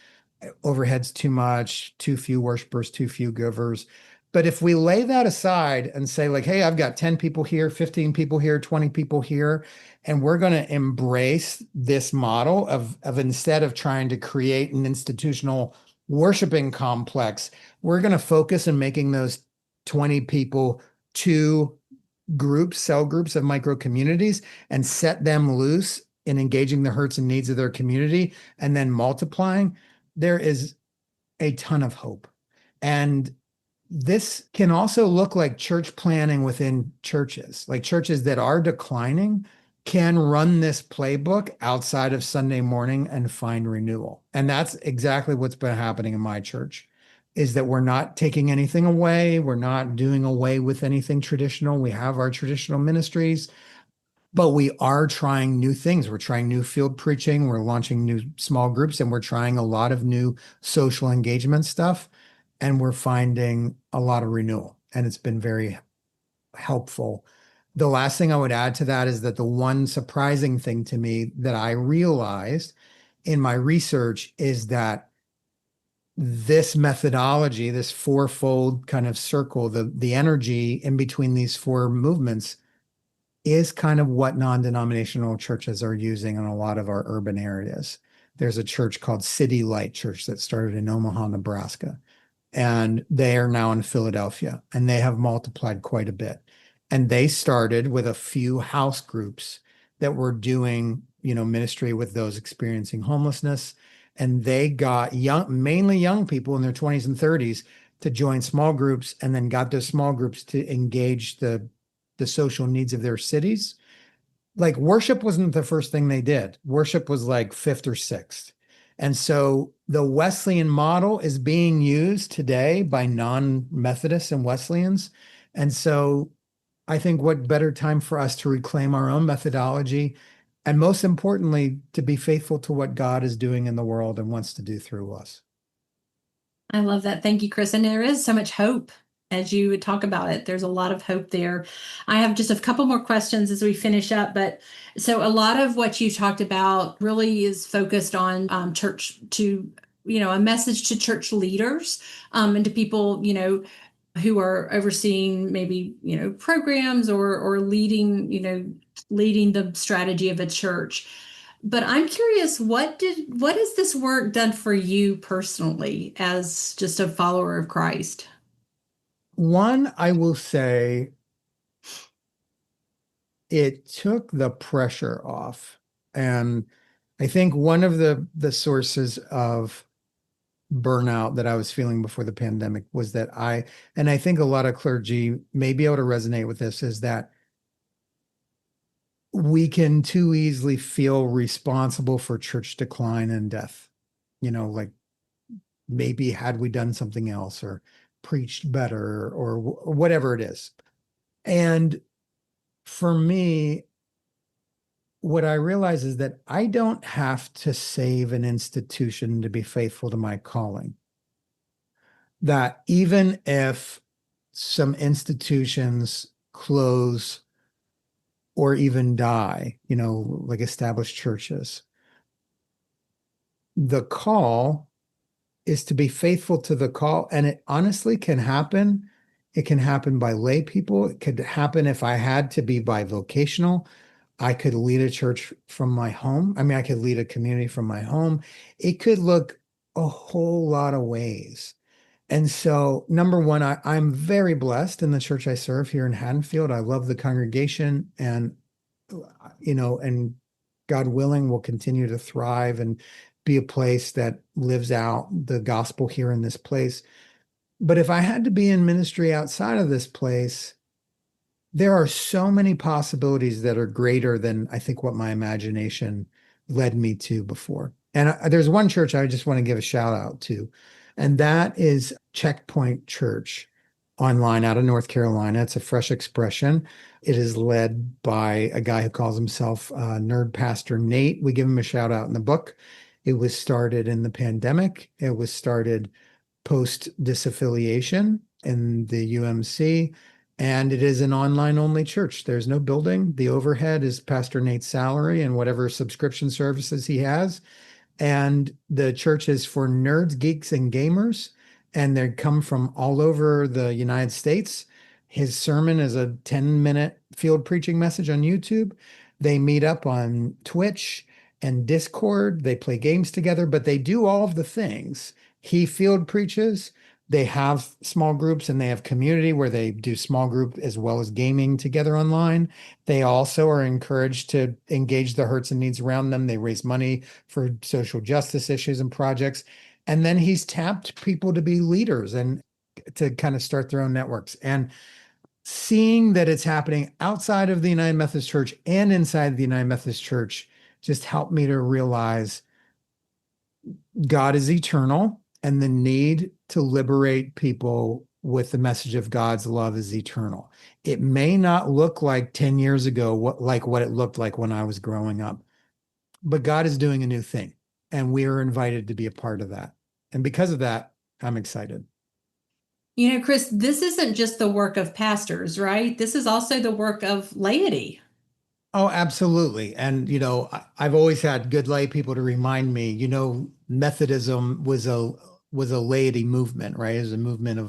overhead's too much, too few worshipers, too few givers. But if we lay that aside and say like, hey, I've got 10 people here, 15 people here, 20 people here, and we're going to embrace this model of instead of trying to create an institutional worshiping complex, we're going to focus on making those 20 people 2 groups, cell groups of micro communities, and set them loose in engaging the hurts and needs of their community and then multiplying. There is a ton of hope. And this can also look like church planning within churches, like churches that are declining can run this playbook outside of Sunday morning and find renewal. And that's exactly what's been happening in my church, is that we're not taking anything away. We're not doing away with anything traditional. We have our traditional ministries, but we are trying new things. We're trying new field preaching. We're launching new small groups, and we're trying a lot of new social engagement stuff. And we're finding a lot of renewal, and it's been very helpful. The last thing I would add to that is that the one surprising thing to me that I realized in my research is that this methodology, this fourfold kind of circle, the energy in between these 4 movements is kind of what non-denominational churches are using in a lot of our urban areas. There's a church called City Light Church that started in Omaha, Nebraska, and they are now in Philadelphia, and they have multiplied quite a bit. And they started with a few house groups that were doing, ministry with those experiencing homelessness. And they got mainly young people in their 20s and 30s to join small groups, and then got those small groups to engage the social needs of their cities. Like worship wasn't the first thing they did. Worship was like 5th or 6th. And so the Wesleyan model is being used today by non-Methodists and Wesleyans. And so I think what better time for us to reclaim our own methodology, and most importantly, to be faithful to what God is doing in the world and wants to do through us. I love that. Thank you, Chris. And there is so much hope as you would talk about it. There's a lot of hope there. I have just a couple more questions as we finish up. But so a lot of what you talked about really is focused on church to, a message to church leaders and to people, who are overseeing maybe, programs or leading, leading the strategy of a church. But I'm curious, what has this work done for you personally as just a follower of Christ? One, I will say it took the pressure off. And I think one of the sources of burnout that I was feeling before the pandemic was that and I think a lot of clergy may be able to resonate with this, is that we can too easily feel responsible for church decline and death. Like maybe had we done something else or preached better or whatever it is. And for me, what I realize is that I don't have to save an institution to be faithful to my calling. That even if some institutions close or even die, like established churches, the call is to be faithful to the call. And it honestly can happen. It can happen by lay people. It could happen if I had to be bivocational. I could lead a church from my home. I mean, I could lead a community from my home. It could look a whole lot of ways. And so, number one, I'm very blessed in the church I serve here in Haddonfield. I love the congregation, and and God willing, will continue to thrive and be a place that lives out the gospel here in this place. But if I had to be in ministry outside of this place, there are so many possibilities that are greater than I think what my imagination led me to before. And there's one church I just want to give a shout out to, and that is Checkpoint Church online out of North Carolina. It's a fresh expression. It is led by a guy who calls himself Nerd Pastor Nate. We give him a shout out in the book. It was started in the pandemic. It was started post disaffiliation in the UMC, and it is an online only church. There's no building. The overhead is Pastor Nate's salary and whatever subscription services he has. And the church is for nerds, geeks, and gamers. And they come from all over the United States. His sermon is a 10-minute field preaching message on YouTube. They meet up on Twitch and Discord. They play games together, but they do all of the things. He field preaches. They have small groups and they have community where they do small group as well as gaming together online. They also are encouraged to engage the hurts and needs around them. They raise money for social justice issues and projects. And then he's tapped people to be leaders and to kind of start their own networks. And seeing that it's happening outside of the United Methodist Church and inside the United Methodist Church just helped me to realize God is eternal and the need to liberate people with the message of God's love is eternal. It may not look like 10 years ago, what it looked like when I was growing up, but God is doing a new thing and we are invited to be a part of that. And because of that, I'm excited. Chris, this isn't just the work of pastors, right? This is also the work of laity. Oh, absolutely. And, I've always had good lay people to remind me, Methodism was a laity movement, right? It was a movement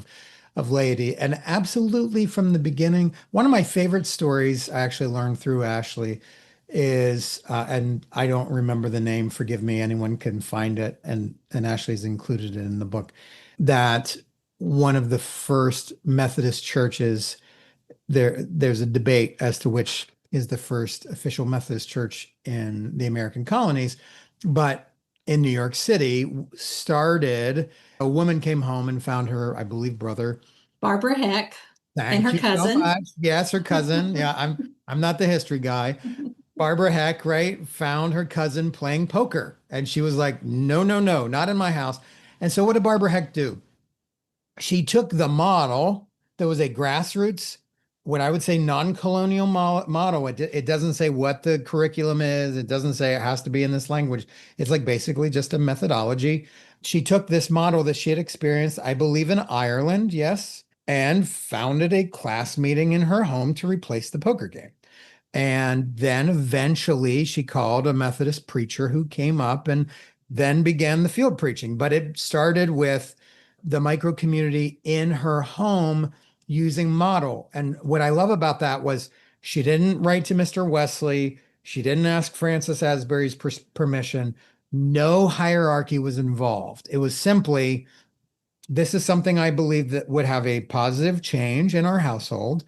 of laity. And absolutely from the beginning, one of my favorite stories I actually learned through Ashley is, and I don't remember the name, forgive me, anyone can find it. And Ashley's included it in the book, that one of the first Methodist churches, there's a debate as to which is the first official Methodist church in the American colonies. But in New York City, a woman came home and found her, I believe, brother. Barbara Heck and Thank her you so cousin. much. Yes, her cousin. Yeah, I'm not the history guy. Barbara Heck, right, found her cousin playing poker. And she was like, no, no, no, not in my house. And so what did Barbara Heck do? She took the model that was a grassroots, what I would say non-colonial model. It doesn't say what the curriculum is. It doesn't say it has to be in this language. It's like basically just a methodology. She took this model that she had experienced, I believe in Ireland, yes, and founded a class meeting in her home to replace the poker game. And then eventually she called a Methodist preacher who came up and then began the field preaching. But it started with the micro community in her home using model. And what I love about that was she didn't write to Mr. Wesley. She didn't ask Francis Asbury's permission. No hierarchy was involved. It was simply, this is something I believe that would have a positive change in our household.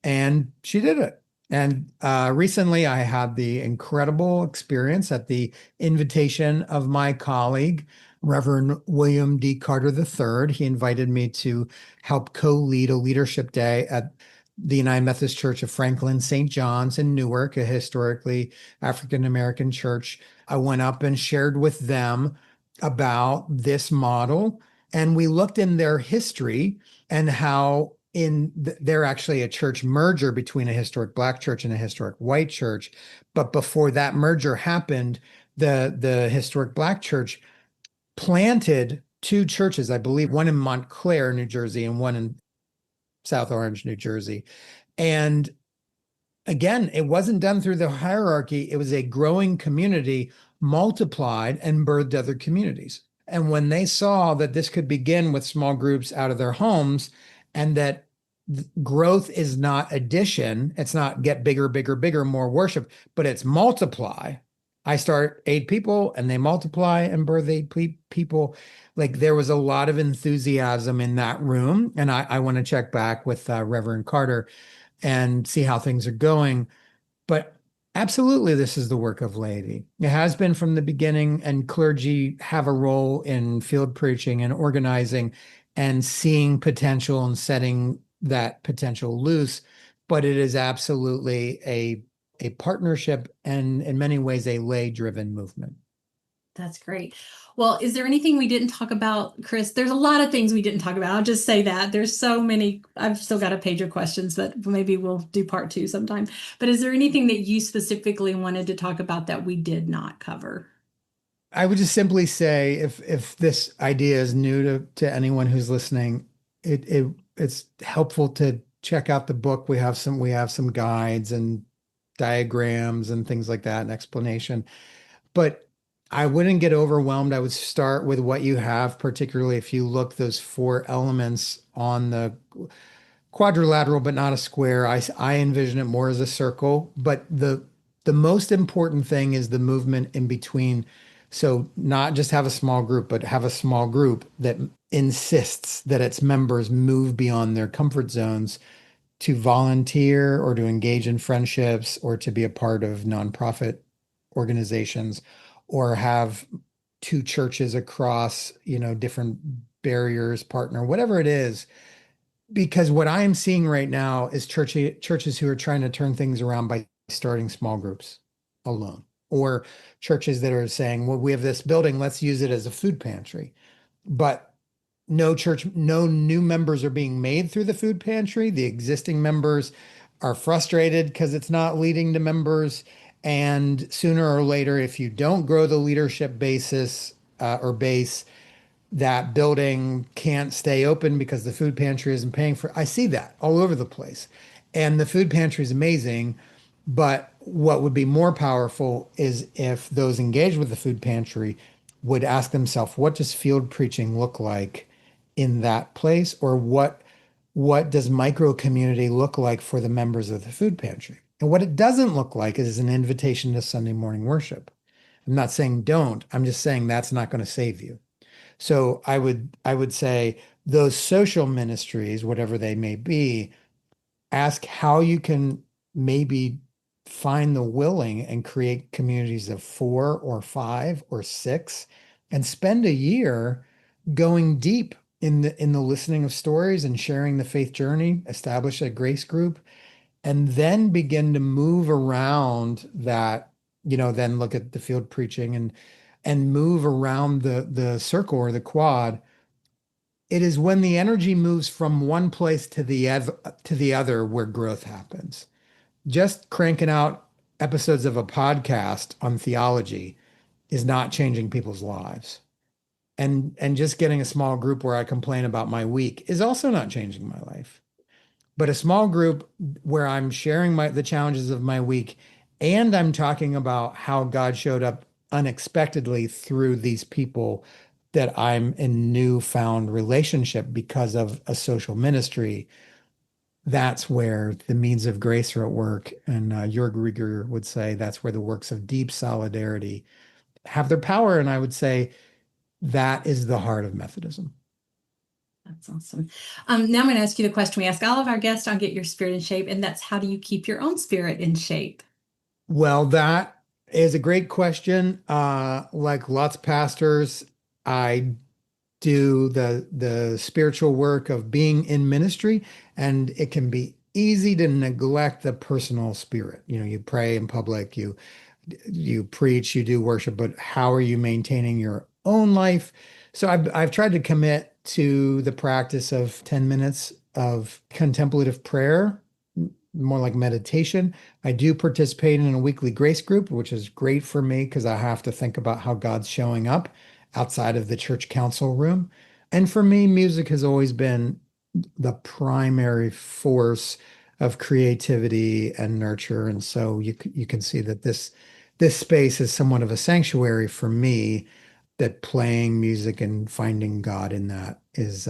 And she did it. And recently I had the incredible experience at the invitation of my colleague, Reverend William D. Carter III. He invited me to help co-lead a leadership day at the United Methodist Church of Franklin St. John's in Newark, a historically African-American church. I went up and shared with them about this model, and we looked in their history and how they're actually a church merger between a historic black church and a historic white church. But before that merger happened, the historic black church planted two churches, I believe, one in Montclair, New Jersey, and one in South Orange, New Jersey. And again, it wasn't done through the hierarchy. It was a growing community multiplied and birthed other communities. And when they saw that this could begin with small groups out of their homes and that growth is not addition, it's not get bigger, bigger, bigger, more worship, but it's multiply. I start 8 people and they multiply and birth 8 people. Like there was a lot of enthusiasm in that room. And I want to check back with Reverend Carter and see how things are going. But absolutely, this is the work of laity. It has been from the beginning, and clergy have a role in field preaching and organizing and seeing potential and setting that potential loose. But it is absolutely a partnership and in many ways a lay-driven movement. That's great. Well, is there anything we didn't talk about, Chris? There's a lot of things we didn't talk about. I'll just say that. There's so many. I've still got a page of questions, but maybe we'll do part 2 sometime. But is there anything that you specifically wanted to talk about that we did not cover? I would just simply say if this idea is new to anyone who's listening, it's helpful to check out the book. We have some guides and diagrams and things like that and explanation. But I wouldn't get overwhelmed. I would start with what you have, particularly if you look those 4 elements on the quadrilateral, but not a square. I envision it more as a circle. But the most important thing is the movement in between. So not just have a small group, but have a small group that insists that its members move beyond their comfort zones to volunteer or to engage in friendships or to be a part of nonprofit organizations or have 2 churches across, different barriers, partner, whatever it is. Because what I am seeing right now is churches who are trying to turn things around by starting small groups alone, or churches that are saying, well, we have this building, let's use it as a food pantry. But no new members are being made through the food pantry. The existing members are frustrated because it's not leading to members. And sooner or later, if you don't grow the leadership basis or base, that building can't stay open because the food pantry isn't paying for it. I see that all over the place. And the food pantry is amazing. But what would be more powerful is if those engaged with the food pantry would ask themselves, what does field preaching look like in that place? Or what does micro community look like for the members of the food pantry? And what it doesn't look like is an invitation to Sunday morning worship. I'm not saying don't. I'm just saying that's not going to save you. So I would say those social ministries, whatever they may be, ask how you can maybe find the willing and create communities of 4 or 5 or 6 and spend a year going deep in the listening of stories and sharing the faith journey, establish a grace group, and then begin to move around that, then look at the field preaching and move around the circle or the quad. It is when the energy moves from one place to the other where growth happens. Just cranking out episodes of a podcast on theology is not changing people's lives. And just getting a small group where I complain about my week is also not changing my life. But a small group where I'm sharing the challenges of my week and I'm talking about how God showed up unexpectedly through these people that I'm in newfound relationship because of a social ministry. That's where the means of grace are at work. And Jörg Rieger would say that's where the works of deep solidarity have their power. And I would say that is the heart of Methodism. That's awesome. Now I'm going to ask you the question we ask all of our guests on Get Your Spirit in Shape, and that's how do you keep your own spirit in shape? Well, that is a great question. Like lots of pastors, I do the spiritual work of being in ministry, and it can be easy to neglect the personal spirit. You pray in public, you preach, you do worship, but how are you maintaining your own life? So I've tried to commit to the practice of 10 minutes of contemplative prayer, more like meditation. I do participate in a weekly grace group, which is great for me because I have to think about how God's showing up outside of the church council room. And for me, music has always been the primary force of creativity and nurture. And so you can see that this space is somewhat of a sanctuary for me, that playing music and finding God in that is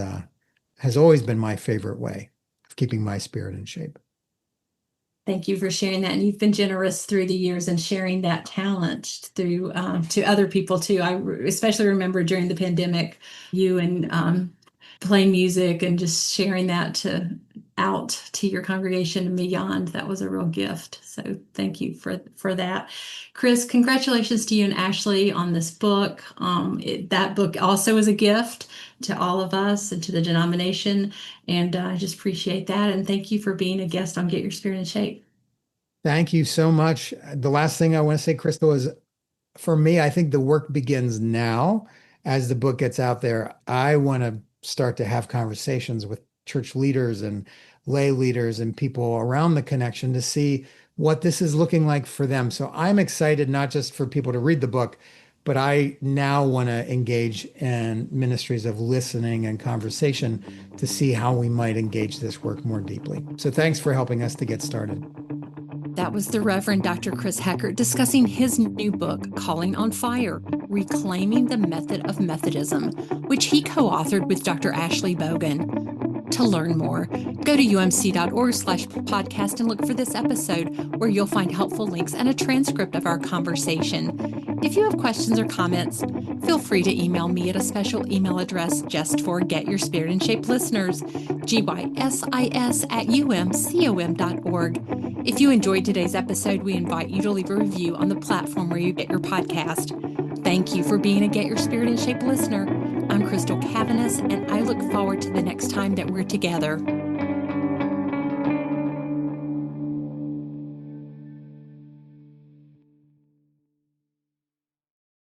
has always been my favorite way of keeping my spirit in shape. Thank you for sharing that. And you've been generous through the years and sharing that talent through to other people too. I especially remember during the pandemic, you and playing music and just sharing that out to your congregation and beyond. That was a real gift. So thank you for that. Chris, congratulations to you and Ashley on this book. That book also is a gift to all of us and to the denomination. And I just appreciate that. And thank you for being a guest on Get Your Spirit in Shape. Thank you so much. The last thing I want to say, Crystal, is for me, I think the work begins now as the book gets out there. I want to start to have conversations with church leaders and lay leaders and people around the connection to see what this is looking like for them. So I'm excited not just for people to read the book, but I now want to engage in ministries of listening and conversation to see how we might engage this work more deeply. So thanks for helping us to get started. That was the Reverend Dr. Chris Heckert discussing his new book, Calling on Fire, Reclaiming the Method of Methodism, which he co-authored with Dr. Ashley Bogan. To learn more, go to umc.org/podcast and look for this episode, where you'll find helpful links and a transcript of our conversation. If you have questions or comments, feel free to email me at a special email address just for Get Your Spirit in Shape listeners, gysis@umcom.org. If you enjoyed today's episode, we invite you to leave a review on the platform where you get your podcast. Thank you for being a Get Your Spirit in Shape listener. I'm Crystal Cavanis, and I look forward to the next time that we're together.